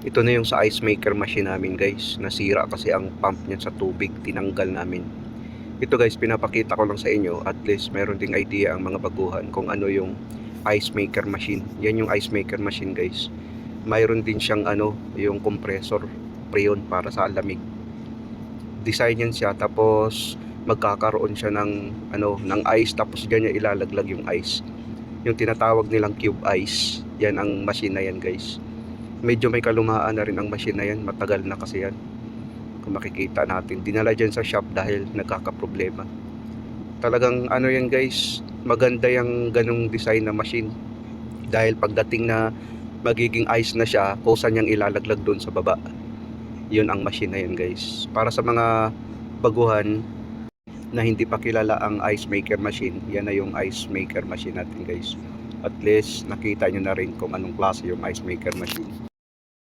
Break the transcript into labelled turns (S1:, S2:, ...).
S1: Ito na yung sa ice maker machine namin guys. Nasira kasi ang pump niya sa tubig. Tinanggal namin. Ito guys, pinapakita ko lang sa inyo. At least meron ding idea ang mga baguhan kung ano yung ice maker machine. Yan yung ice maker machine guys. Mayroon din siyang yung compressor freon para sa lamig. Design yan siya, tapos magkakaroon siya ng ice, tapos diyan niya ilalaglag yung ice. Yung tinatawag nilang cube ice. Yan ang machine na yan guys. Medyo may kalumaan na rin ang machine na yan. Matagal na kasi yan. Kung makikita natin, dinala dyan sa shop dahil nagkakaproblema. Talagang yan guys, maganda yung ganong design na machine. Dahil pagdating na magiging ice na siya, kusa niyang ilalaglag doon sa baba. Yun ang machine na yan guys. Para sa mga baguhan na hindi pa kilala ang ice maker machine, yan na yung ice maker machine natin guys. At least nakita nyo na rin kung anong klase yung ice maker machine.